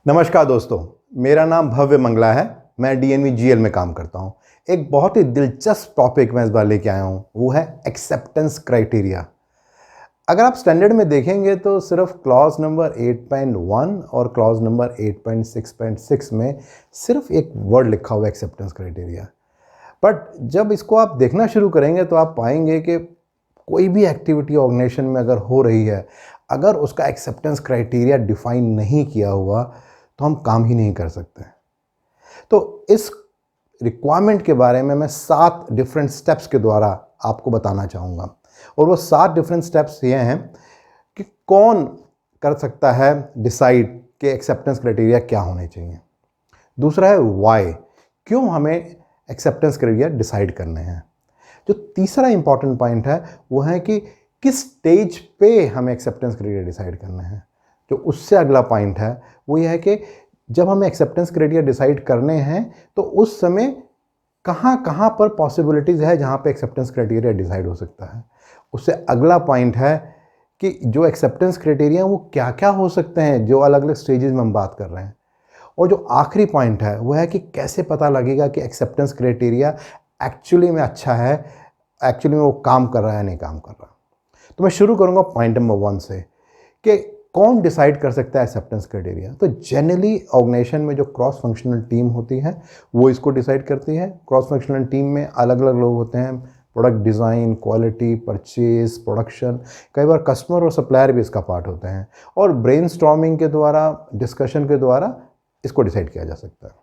नमस्कार दोस्तों, मेरा नाम भव्य मंगला है। मैं डीएनवी जीएल में काम करता हूँ। एक बहुत ही दिलचस्प टॉपिक मैं इस बार लेके आया हूँ, वो है एक्सेप्टेंस क्राइटेरिया। अगर आप स्टैंडर्ड में देखेंगे तो सिर्फ क्लॉज नंबर 8.1 और क्लॉज नंबर 8.6.6 में सिर्फ एक वर्ड लिखा हुआ है एक्सेप्टेंस क्राइटेरिया। बट जब इसको आप देखना शुरू करेंगे तो आप पाएंगे कि कोई भी एक्टिविटी ऑर्गेनाइजेशन में अगर हो रही है, अगर उसका एक्सेप्टेंस क्राइटेरिया डिफाइन नहीं किया हुआ तो हम काम ही नहीं कर सकते। तो इस रिक्वायरमेंट के बारे में मैं 7 डिफरेंट स्टेप्स के द्वारा आपको बताना चाहूँगा। और वो 7 डिफरेंट स्टेप्स ये हैं कि कौन कर सकता है डिसाइड कि एक्सेप्टेंस क्राइटेरिया क्या होने चाहिए। दूसरा है वाई, क्यों हमें एक्सेप्टेंस क्राइटेरिया डिसाइड करने हैं। जो तीसरा इंपॉर्टेंट पॉइंट है वो है कि किस स्टेज पे हमें एक्सेप्टेंस क्राइटेरिया डिसाइड करना है। जो उससे अगला पॉइंट है वो ये है कि जब हमें एक्सेप्टेंस क्राइटेरिया डिसाइड करने हैं तो उस समय कहाँ कहाँ पर पॉसिबिलिटीज़ है जहाँ पे एक्सेप्टेंस क्राइटेरिया डिसाइड हो सकता है। उससे अगला पॉइंट है कि जो एक्सेप्टेंस क्राइटेरिया वो क्या क्या हो सकते हैं, जो अलग अलग स्टेजेस में हम बात कर रहे हैं। और जो आखिरी पॉइंट है वो है कि कैसे पता लगेगा कि एक्सेप्टेंस क्राइटेरिया एक्चुअली में अच्छा है, एक्चुअली में वो काम कर रहा है नहीं काम कर रहा। तो मैं शुरू करूँगा पॉइंट नंबर 1 से कि कौन डिसाइड कर सकता है एक्सेप्टेंस क्राइटेरिया। तो जनरली ऑर्गेनाइजेशन में जो क्रॉस फंक्शनल टीम होती है वो इसको डिसाइड करती है। क्रॉस फंक्शनल टीम में अलग अलग लोग होते हैं, product design, quality, purchase, production, कई बार कस्टमर और सप्लायर भी इसका पार्ट होते हैं। और ब्रेनस्टॉर्मिंग के द्वारा, डिस्कशन के द्वारा इसको डिसाइड किया जा सकता है।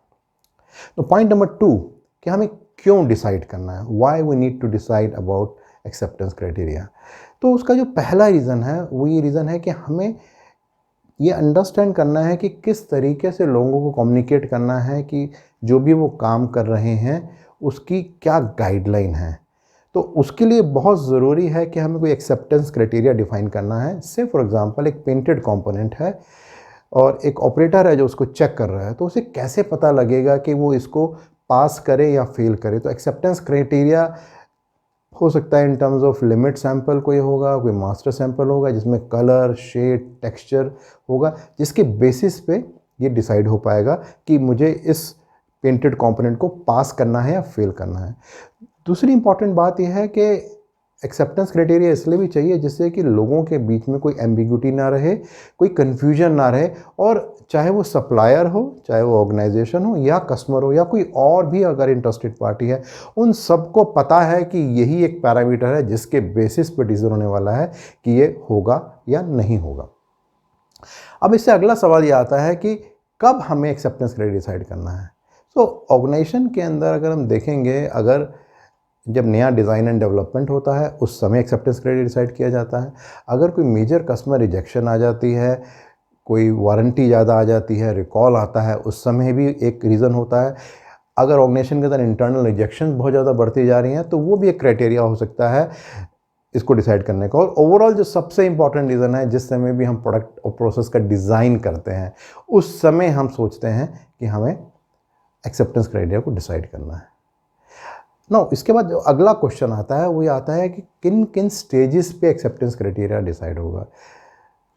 तो पॉइंट नंबर 2 कि हमें क्यों डिसाइड करना है, why we need to decide about acceptance criteria. तो उसका जो पहला रीज़न है वो ये रीज़न है कि हमें ये अंडरस्टैंड करना है कि किस तरीके से लोगों को कम्युनिकेट करना है कि जो भी वो काम कर रहे हैं उसकी क्या गाइडलाइन है। तो उसके लिए बहुत ज़रूरी है कि हमें कोई एक्सेप्टेंस क्राइटेरिया डिफाइन करना है। से फॉर एग्जांपल एक पेंटेड कंपोनेंट है और एक ऑपरेटर है जो उसको चेक कर रहा है, तो उसे कैसे पता लगेगा कि वो इसको पास करे या फेल करे। तो एक्सेप्टेंस क्राइटेरिया हो सकता है in terms of limit sample कोई होगा, कोई मास्टर सैंपल होगा जिसमें कलर, शेड, टेक्सचर होगा, जिसके बेसिस पे ये डिसाइड हो पाएगा कि मुझे इस पेंटेड कंपोनेंट को पास करना है या फेल करना है। दूसरी इंपॉर्टेंट बात यह है कि एक्सेप्टेंस क्राइटेरिया इसलिए भी चाहिए जिससे कि लोगों के बीच में कोई एम्बिग्यूटी ना रहे, कोई कन्फ्यूजन ना रहे। और चाहे वो सप्लायर हो, चाहे वो ऑर्गेनाइजेशन हो या कस्टमर हो या कोई और भी अगर इंटरेस्टेड पार्टी है, उन सबको पता है कि यही एक पैरामीटर है जिसके बेसिस पर डिसीजन होने वाला है कि ये होगा या नहीं होगा। अब इससे अगला सवाल ये आता है कि कब हमें एक्सेप्टेंस क्राइटेरिया डिसाइड करना है। तो ऑर्गेनाइजेशन के अंदर अगर हम देखेंगे, अगर जब नया डिज़ाइन एंड डेवलपमेंट होता है उस समय एक्सेप्टेंस क्राइटेरिया डिसाइड किया जाता है। अगर कोई मेजर कस्टमर रिजेक्शन आ जाती है, कोई वारंटी ज़्यादा आ जाती है, रिकॉल आता है, उस समय भी एक रीज़न होता है। अगर ऑर्गेनाइजेशन के अंदर इंटरनल रिजेक्शन बहुत ज़्यादा बढ़ती जा रही हैं तो वो भी एक क्राइटेरिया हो सकता है इसको डिसाइड करने का। और ओवरऑल जो सबसे इंपॉर्टेंट रीज़न है, जिस समय भी हम प्रोडक्ट और प्रोसेस का डिज़ाइन करते हैं उस समय हम सोचते हैं कि हमें एक्सेप्टेंस क्राइटेरिया को डिसाइड करना है। नो, इसके बाद जो अगला क्वेश्चन आता है वो ये आता है कि किन किन स्टेजेस पे एक्सेप्टेंस क्राइटेरिया डिसाइड होगा।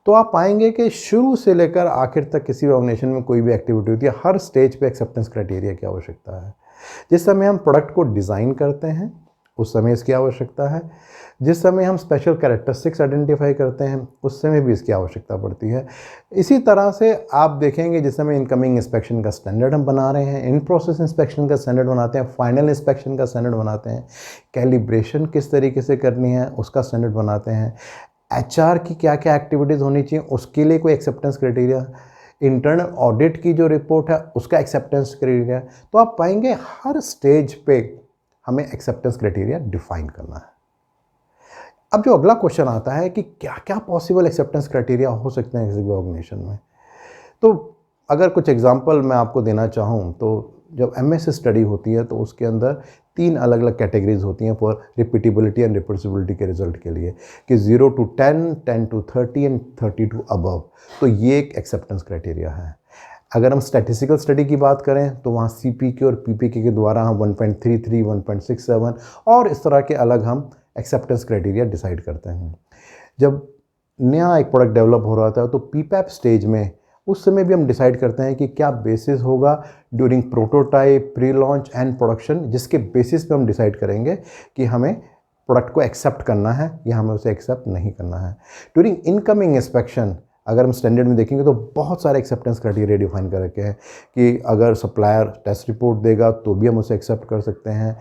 तो आप पाएंगे कि शुरू से लेकर आखिर तक किसी भी ऑर्गेनाइजेशन में कोई भी एक्टिविटी होती है, हर स्टेज पे एक्सेप्टेंस क्राइटेरिया की आवश्यकता है। जिस समय हम प्रोडक्ट को डिज़ाइन करते हैं उस समय इसकी आवश्यकता है। जिस समय हम स्पेशल कैरेक्टरिस्टिक्स आइडेंटिफाई करते हैं उस समय भी इसकी आवश्यकता पड़ती है। इसी तरह से आप देखेंगे जिस समय इनकमिंग इंस्पेक्शन का स्टैंडर्ड हम बना रहे हैं, इन प्रोसेस इंस्पेक्शन का स्टैंडर्ड बनाते हैं, फाइनल इंस्पेक्शन का स्टैंडर्ड बनाते हैं, कैलिब्रेशन किस तरीके से करनी है उसका स्टैंडर्ड बनाते हैं, एचआर की क्या क्या एक्टिविटीज़ होनी चाहिए उसके लिए कोई एक्सेप्टेंस क्राइटेरिया, इंटरनल ऑडिट की जो रिपोर्ट है उसका एक्सेप्टेंस क्राइटेरिया। तो आप पाएंगे हर स्टेज पे हमें एक्सेप्टेंस क्राइटेरिया डिफाइन करना है। अब जो अगला क्वेश्चन आता है कि क्या क्या पॉसिबल एक्सेप्टेंस क्राइटेरिया हो सकते हैं किसी भी ऑर्गेनाइजेशन में। तो अगर कुछ एग्जांपल मैं आपको देना चाहूँ तो जब एमएस स्टडी होती है तो उसके अंदर 3 अलग अलग कैटेगरीज होती हैं फॉर रिपीटेबिलिटी एंड रिप्रोड्यूसिबिलिटी के रिजल्ट के लिए, कि 0 to 10, 10 to 30 and 30 to above। तो ये एक एक्सेप्टेंस क्राइटेरिया है। अगर हम स्टैटिस्टिकल स्टडी की बात करें तो वहाँ सीपीके और पीपीके के द्वारा हम 1.33, 1.67 और इस तरह के अलग हम एक्सेप्टेंस क्राइटेरिया डिसाइड करते हैं। जब नया एक प्रोडक्ट डेवलप हो रहा था तो पीपैप स्टेज में उस समय भी हम डिसाइड करते हैं कि क्या बेसिस होगा during prototype, pre launch and production, जिसके बेसिस पे हम डिसाइड करेंगे कि हमें प्रोडक्ट को एक्सेप्ट करना है या हमें उसे एक्सेप्ट नहीं करना है। ड्यूरिंग इनकमिंग इंस्पेक्शन अगर हम स्टैंडर्ड में देखेंगे तो बहुत सारे एक्सेप्टेंस क्राइटेरिया डिफाइन कर रखे हैं कि अगर सप्लायर टेस्ट रिपोर्ट देगा तो भी हम उसे एक्सेप्ट कर सकते हैं,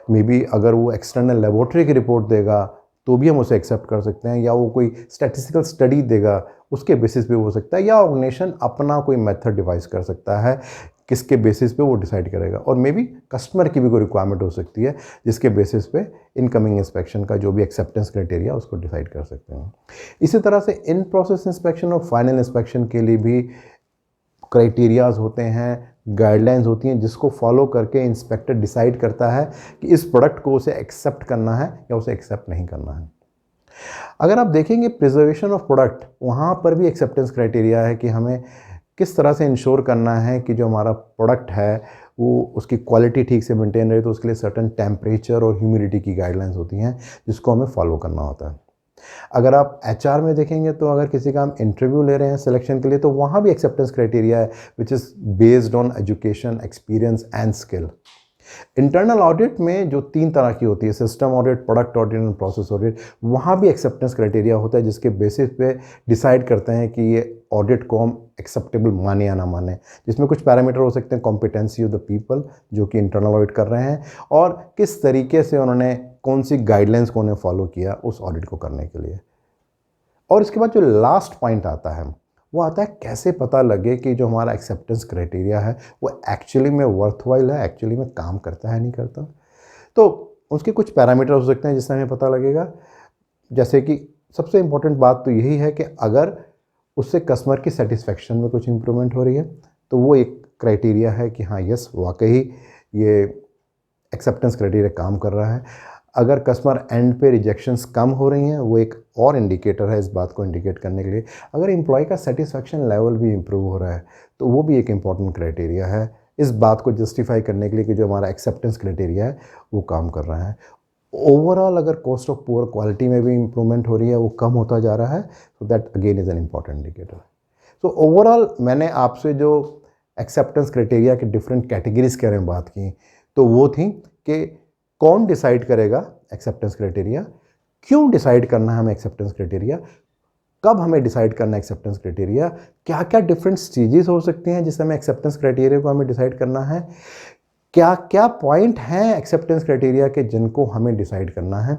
मे बी अगर वो एक्सटर्नल लेबोरेटरी की रिपोर्ट देगा तो भी हम उसे एक्सेप्ट कर सकते हैं, या वो कोई स्टैटिस्टिकल स्टडी देगा उसके बेसिस पे हो सकता है, या ऑर्गेनाइजेशन अपना कोई मेथड डिवाइस कर सकता है किसके बेसिस पे वो डिसाइड करेगा। और मे बी कस्टमर की भी कोई रिक्वायरमेंट हो सकती है जिसके बेसिस पे इनकमिंग इंस्पेक्शन का जो भी एक्सेप्टेंस क्राइटेरिया उसको डिसाइड कर सकते हैं। इसी तरह से इन प्रोसेस इंस्पेक्शन और फाइनल इंस्पेक्शन के लिए भी क्राइटेरियाज होते हैं, गाइडलाइंस होती हैं जिसको फॉलो करके इंस्पेक्टर डिसाइड करता है कि इस प्रोडक्ट को उसे एक्सेप्ट करना है या उसे एक्सेप्ट नहीं करना है। अगर आप देखेंगे प्रिजर्वेशन ऑफ प्रोडक्ट, वहाँ पर भी एक्सेप्टेंस क्राइटेरिया है कि हमें किस तरह से इंश्योर करना है कि जो हमारा प्रोडक्ट है वो उसकी क्वालिटी ठीक से मेंटेन रहे, तो उसके लिए सर्टन टेम्परेचर और ह्यूमिडिटी की गाइडलाइंस होती हैं जिसको हमें फॉलो करना होता है। अगर आप एचआर में देखेंगे तो अगर किसी का हम इंटरव्यू ले रहे हैं सिलेक्शन के लिए तो वहाँ भी एक्सेप्टेंस क्राइटेरिया है which is based on education, experience and skill. Internal audit में जो 3 तरह की होती है, system audit, product audit and process audit, वहाँ भी एक्सेप्टेंस क्राइटेरिया होता है जिसके बेसिस पे डिसाइड करते हैं कि ये ऑडिट को हम एक्सेप्टेबल माने या ना माने, जिसमें कुछ पैरामीटर हो सकते हैं, कॉम्पिटेंसी ऑफ द पीपल जो कि इंटरनल ऑडिट कर रहे हैं और किस तरीके से उन्होंने कौन सी गाइडलाइंस को उन्हें फॉलो किया उस ऑडिट को करने के लिए। और इसके बाद जो लास्ट पॉइंट आता है वो आता है कैसे पता लगे कि जो हमारा एक्सेप्टेंस क्राइटेरिया है वो एक्चुअली में वर्थवाइल है, एक्चुअली में काम करता है नहीं करता। तो उसके कुछ पैरामीटर हो सकते हैं जिससे हमें पता लगेगा, जैसे कि सबसे इम्पोर्टेंट बात तो यही है कि अगर उससे कस्टमर की सेटिस्फेक्शन में कुछ इम्प्रूवमेंट हो रही है तो वो एक क्राइटेरिया है कि हाँ यस वाकई ये एक्सेप्टेंस क्राइटेरिया काम कर रहा है। अगर कस्टमर एंड पे रिजेक्शंस कम हो रही हैं वो एक और इंडिकेटर है इस बात को इंडिकेट करने के लिए। अगर एम्प्लॉय का सेटिस्फेक्शन लेवल भी इम्प्रूव हो रहा है तो वो भी एक इम्पॉर्टेंट क्राइटेरिया है इस बात को जस्टिफाई करने के लिए कि जो हमारा एक्सेप्टेंस क्राइटेरिया है वो काम कर रहा है। ओवरऑल अगर कॉस्ट ऑफ पुअर क्वालिटी में भी इम्प्रूवमेंट हो रही है, वो कम होता जा रहा है, तो that again is an important indicator. So overall मैंने आपसे जो एक्सेप्टेंस क्राइटेरिया के डिफरेंट कैटेगरीज के बारे में बात की तो वो थी कि कौन डिसाइड करेगा एक्सेप्टेंस क्राइटेरिया, क्यों डिसाइड करना है हमें एक्सेप्टेंस क्राइटेरिया, कब हमें डिसाइड करना है एक्सेप्टेंस क्राइटेरिया, क्या क्या डिफरेंट स्टेजेस हो सकती हैं जिससे हमें एक्सेप्टेंस क्राइटेरिया को हमें डिसाइड करना है, क्या क्या पॉइंट हैं एक्सेप्टेंस क्राइटेरिया के जिनको हमें डिसाइड करना है,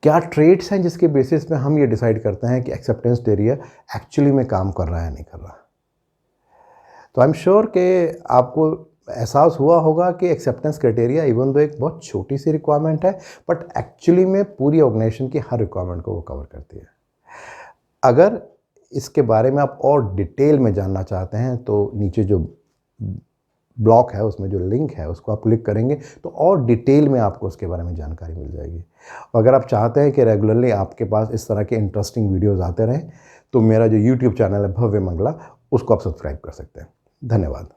क्या ट्रेड्स हैं जिसके बेसिस पे हम ये डिसाइड करते हैं कि एक्सेप्टेंस क्राइटेरिया एक्चुअली में काम कर रहा है नहीं कर रहा। तो आई एम श्योर कि आपको एहसास हुआ होगा कि एक्सेप्टेंस क्राइटेरिया इवन दो एक बहुत छोटी सी रिक्वायरमेंट है बट एक्चुअली में पूरी ऑर्गेनाइजेशन की हर रिक्वायरमेंट को वो कवर करती है। अगर इसके बारे में आप और डिटेल में जानना चाहते हैं तो नीचे जो ब्लॉक है उसमें जो लिंक है उसको आप क्लिक करेंगे तो और डिटेल में आपको उसके बारे में जानकारी मिल जाएगी। और अगर आप चाहते हैं कि रेगुलरली आपके पास इस तरह के इंटरेस्टिंग वीडियोज़ आते रहें तो मेरा जो यूट्यूब चैनल है भव्य मंगला उसको आप सब्सक्राइब कर सकते हैं। धन्यवाद।